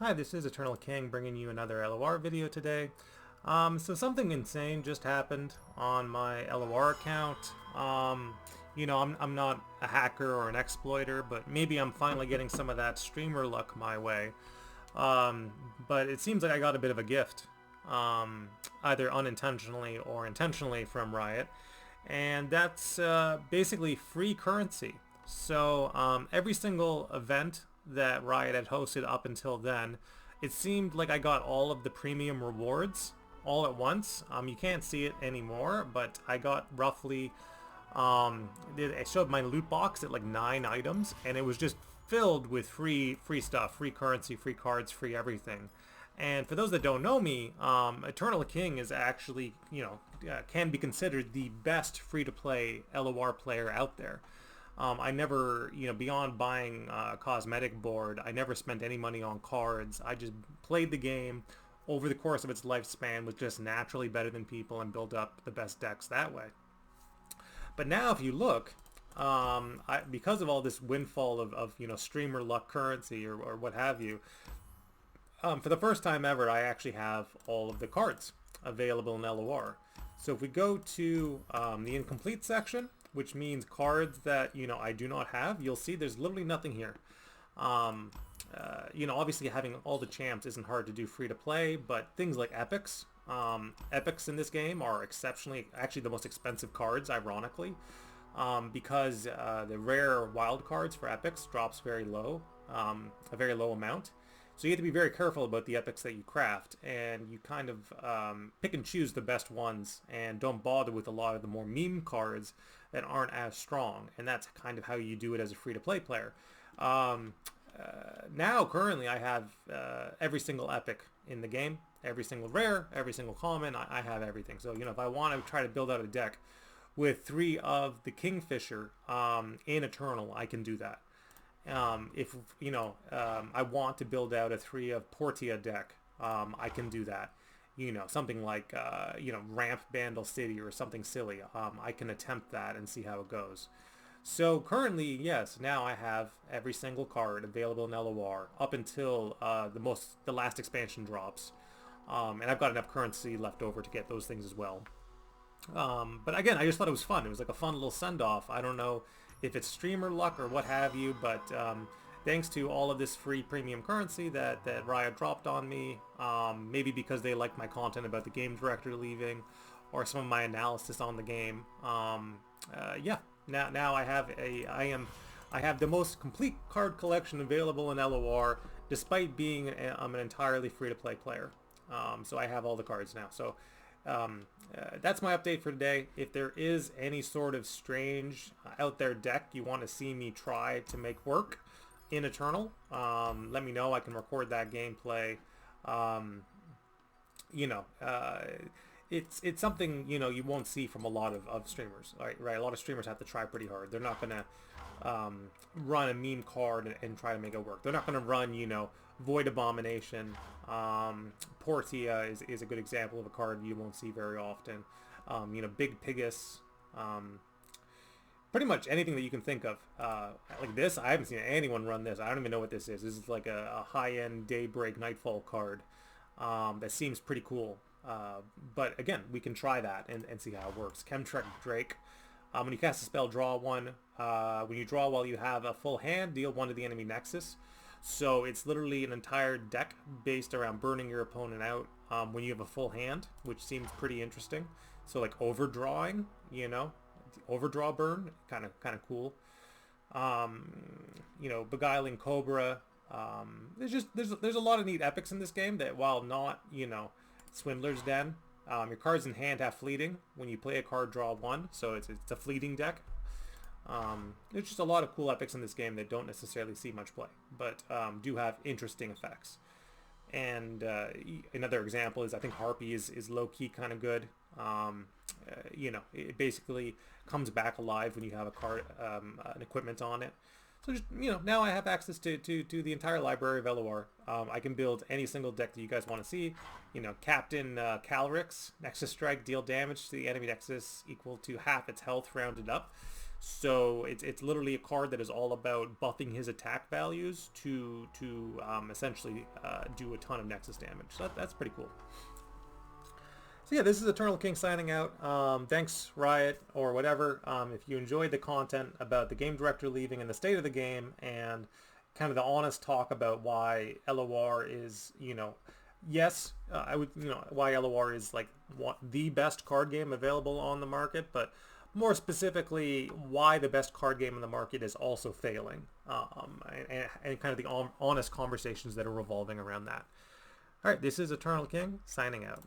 Hi, this is Eternal King bringing you another LOR video today. So something insane just happened on my LOR account. I'm not a hacker or an exploiter, but maybe I'm finally getting some of that streamer luck my way. But it seems like I got a bit of a gift, either unintentionally or intentionally from Riot, and that's basically free currency. So every single event that Riot had hosted up until then, it seemed like I got all of the premium rewards all at once. You can't see it anymore, but I got roughly, it showed my loot box at like 9 items, and it was just filled with free stuff, free currency, free cards, free everything. And for those that don't know me, Eternal King is actually, can be considered the best free-to-play LOR player out there. I never, beyond buying a cosmetic board, I never spent any money on cards. I just played the game over the course of its lifespan, was just naturally better than people and built up the best decks that way. But now if you look, because of all this windfall of streamer luck currency or what have you, for the first time ever, I actually have all of the cards available in LOR. So if we go to the incomplete section, which means cards that I do not have, you'll see there's literally nothing here. Obviously having all the champs isn't hard to do free to play, but things like epics, epics in this game are exceptionally, actually the most expensive cards, ironically, because the rare wild cards for epics drops very low, a very low amount. So you have to be very careful about the epics that you craft, and you kind of pick and choose the best ones and don't bother with a lot of the more meme cards that aren't as strong, and that's kind of how you do it as a free-to-play player. Now, currently, I have every single epic in the game, every single rare, every single common, I have everything. So, if I want to try to build out a deck with 3 of the Kingfisher in Eternal, I can do that. If I want to build out a 3 of Portia deck, I can do that. Something like Ramp Bandle City or something silly. I can attempt that and see how it goes. So currently, yes, now I have every single card available in LOR up until the last expansion drops, and I've got enough currency left over to get those things as well. But again, I just thought it was fun. It was like a fun little send-off. I don't know if it's streamer luck or what have you, but thanks to all of this free premium currency that Riot dropped on me, maybe because they liked my content about the game director leaving, or some of my analysis on the game. Yeah, now I have the most complete card collection available in LOR, despite being I'm an entirely free-to-play player. So I have all the cards now. So that's my update for today. If there is any sort of strange out there deck you want to see me try to make work in Eternal, let me know. I can record that gameplay. It's something you won't see from a lot of streamers, right? A lot of streamers have to try pretty hard. They're not gonna run a meme card and try to make it work. They're not gonna run Void Abomination. Portia is a good example of a card you won't see very often. Big Pigus. Pretty much anything that you can think of. Like this, I haven't seen anyone run this. I don't even know what this is. This is like a high-end Daybreak Nightfall card that seems pretty cool. But again, we can try that and see how it works. Chemtrek Drake. When you cast a spell, draw 1. When you draw while you have a full hand, deal 1 to the enemy nexus. So it's literally an entire deck based around burning your opponent out when you have a full hand, which seems pretty interesting. So like overdrawing, overdraw burn, kind of cool. Beguiling Cobra. There's a lot of neat epics in this game that, while not Swindler's Den, your cards in hand have fleeting. When you play a card, draw 1, so it's a fleeting deck. There's just a lot of cool epics in this game that don't necessarily see much play, but do have interesting effects. And another example is, I think Harpy is low-key kind of good. It basically comes back alive when you have a card, an equipment on it. So just, now I have access to the entire library of LOR. I can build any single deck that you guys want to see. Captain Calrix, Nexus Strike, deal damage to the enemy Nexus equal to half its health rounded up. So it's literally a card that is all about buffing his attack values to essentially do a ton of Nexus damage. So that's pretty cool. So yeah, this is Eternal King signing out. Thanks, Riot, or whatever. If you enjoyed the content about the game director leaving and the state of the game, and kind of the honest talk about why LOR is, yes, I would, why LOR is like the best card game available on the market, but more specifically, why the best card game in the market is also failing, and kind of the honest conversations that are revolving around that. All right, this is Eternal King signing out.